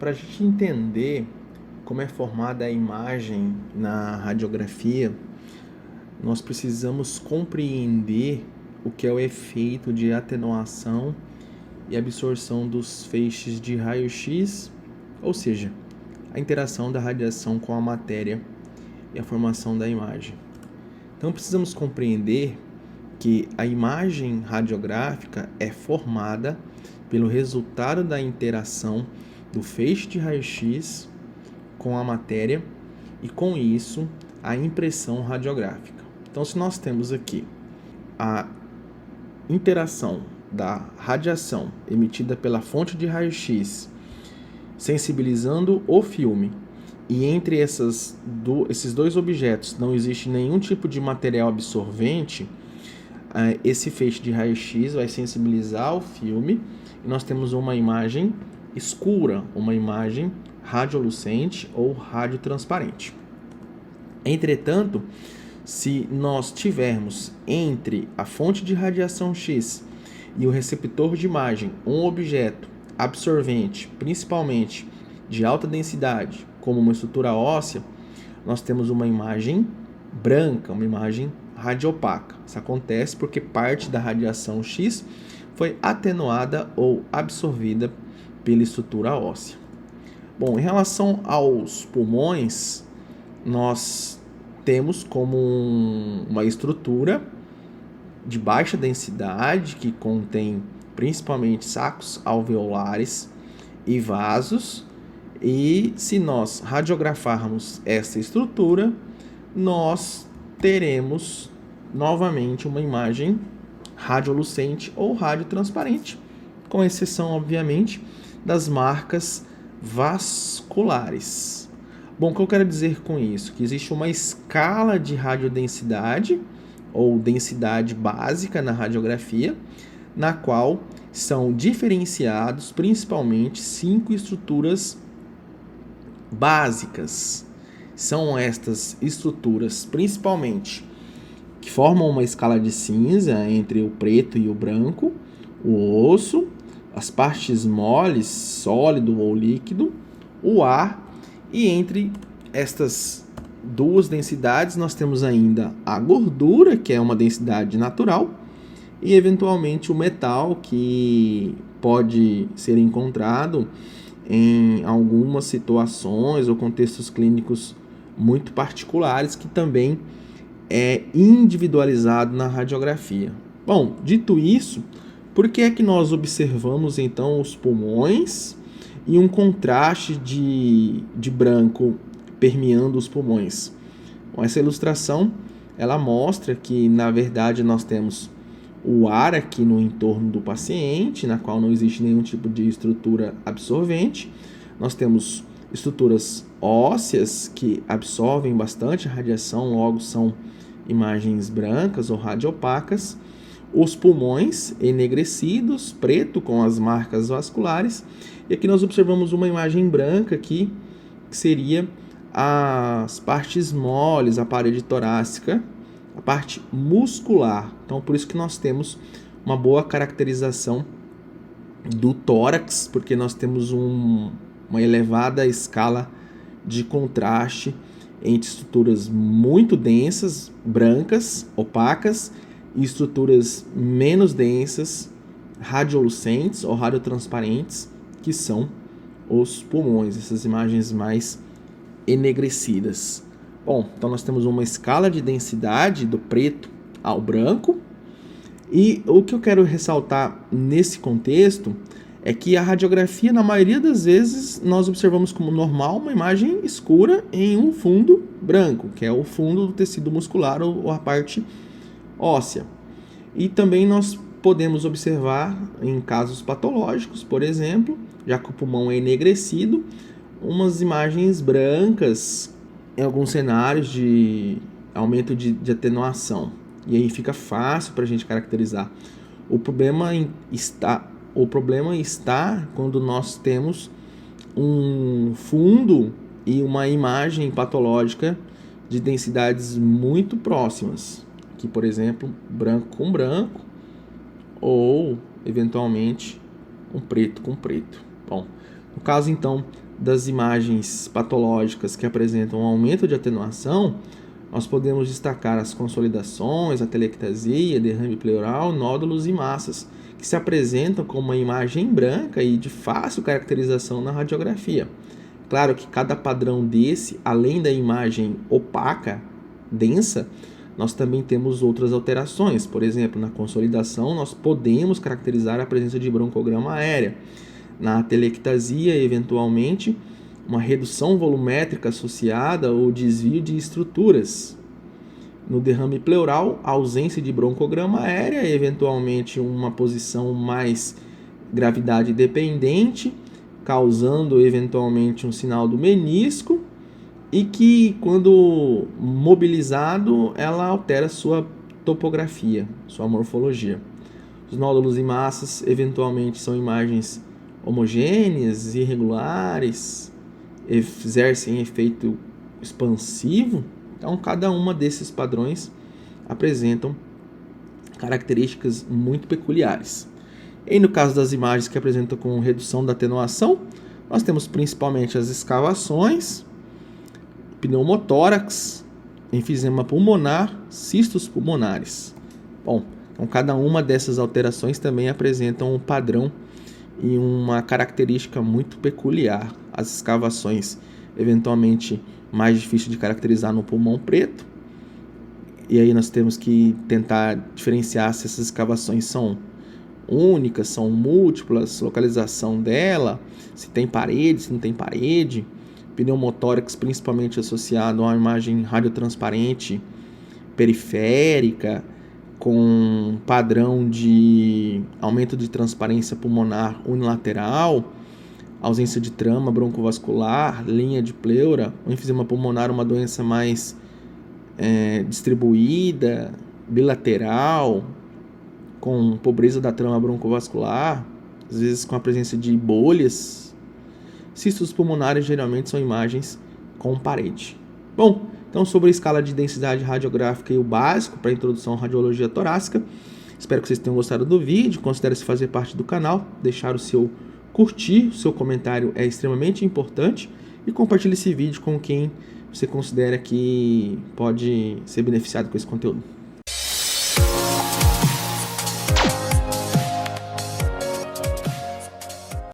Para a gente entender como é formada a imagem na radiografia, nós precisamos compreender o que é o efeito de atenuação e absorção dos feixes de raio-x, ou seja, a interação da radiação com a matéria e a formação da imagem. Então precisamos compreender que a imagem radiográfica é formada pelo resultado da interação do feixe de raio-x com a matéria e, com isso, a impressão radiográfica. Então, se nós temos aqui a interação da radiação emitida pela fonte de raio-x sensibilizando o filme, e entre esses dois objetos não existe nenhum tipo de material absorvente, esse feixe de raio-x vai sensibilizar o filme e nós temos uma imagem escura, uma imagem radiolucente ou radiotransparente. Entretanto, se nós tivermos entre a fonte de radiação X e o receptor de imagem um objeto absorvente, principalmente de alta densidade, como uma estrutura óssea, nós temos uma imagem branca, uma imagem radiopaca. Isso acontece porque parte da radiação X foi atenuada ou absorvida pela estrutura óssea. Bom, em relação aos pulmões, nós temos como uma estrutura de baixa densidade que contém principalmente sacos alveolares e vasos, e se nós radiografarmos essa estrutura, nós teremos novamente uma imagem radiolucente ou radiotransparente, com exceção, obviamente, das marcas vasculares. Bom, o que eu quero dizer com isso? Que existe uma escala de radiodensidade ou densidade básica na radiografia, na qual são diferenciados principalmente 5 estruturas básicas. São estas estruturas principalmente que formam uma escala de cinza entre o preto e o branco, o osso, as partes moles, sólido ou líquido, o ar, e entre estas duas densidades nós temos ainda a gordura, que é uma densidade natural, e eventualmente o metal, que pode ser encontrado em algumas situações ou contextos clínicos muito particulares, que também é individualizado na radiografia. Bom, dito isso, por que é que nós observamos então os pulmões e um contraste de branco permeando os pulmões? Bom, essa ilustração ela mostra que, na verdade, nós temos o ar aqui no entorno do paciente, na qual não existe nenhum tipo de estrutura absorvente. Nós temos estruturas ósseas que absorvem bastante radiação, logo são imagens brancas ou radiopacas. Os pulmões enegrecidos, preto com as marcas vasculares. E aqui nós observamos uma imagem branca aqui, que seria as partes moles, a parede torácica, a parte muscular. Então, por isso que nós temos uma boa caracterização do tórax, porque nós temos uma elevada escala de contraste entre estruturas muito densas, brancas, opacas, e estruturas menos densas, radiolucentes ou radiotransparentes, que são os pulmões, essas imagens mais enegrecidas. Bom, então nós temos uma escala de densidade do preto ao branco, e o que eu quero ressaltar nesse contexto é que a radiografia, na maioria das vezes, nós observamos como normal uma imagem escura em um fundo branco, que é o fundo do tecido muscular ou a parte óssea. E também nós podemos observar em casos patológicos, por exemplo, já que o pulmão é enegrecido, umas imagens brancas em alguns cenários de aumento de atenuação. E aí fica fácil para a gente caracterizar. O problema está quando nós temos um fundo e uma imagem patológica de densidades muito próximas. Aqui, por exemplo, branco com branco ou, eventualmente, um preto com preto. Bom, no caso, então, das imagens patológicas que apresentam um aumento de atenuação, nós podemos destacar as consolidações, a telectasia, derrame pleural, nódulos e massas, que se apresentam como uma imagem branca e de fácil caracterização na radiografia. Claro que cada padrão desse, além da imagem opaca, densa, nós também temos outras alterações. Por exemplo, na consolidação, nós podemos caracterizar a presença de broncograma aérea. Na telectasia, eventualmente, uma redução volumétrica associada ou desvio de estruturas. No derrame pleural, a ausência de broncograma aérea, eventualmente uma posição mais gravidade dependente, causando eventualmente um sinal do menisco, e que, quando mobilizado, ela altera sua topografia, sua morfologia. Os nódulos e massas, eventualmente, são imagens homogêneas, irregulares, exercem efeito expansivo. Então, cada uma desses padrões apresentam características muito peculiares. E no caso das imagens que apresentam com redução da atenuação, nós temos principalmente as escavações, pneumotórax, enfisema pulmonar, cistos pulmonares. Bom, então cada uma dessas alterações também apresentam um padrão e uma característica muito peculiar. As escavações, eventualmente, mais difícil de caracterizar no pulmão preto, e aí nós temos que tentar diferenciar se essas escavações são únicas, são múltiplas, localização dela, se tem parede, se não tem parede. Pneumotórax principalmente associado a uma imagem radiotransparente periférica, com padrão de aumento de transparência pulmonar unilateral, ausência de trama broncovascular, linha de pleura. O enfisema pulmonar é uma doença mais distribuída, bilateral, com pobreza da trama broncovascular, às vezes com a presença de bolhas. Cistos pulmonares geralmente são imagens com parede. Bom, então sobre a escala de densidade radiográfica e o básico para a introdução à radiologia torácica, espero que vocês tenham gostado do vídeo. Considere-se fazer parte do canal, deixar o seu curtir, o seu comentário é extremamente importante, e compartilhe esse vídeo com quem você considera que pode ser beneficiado com esse conteúdo.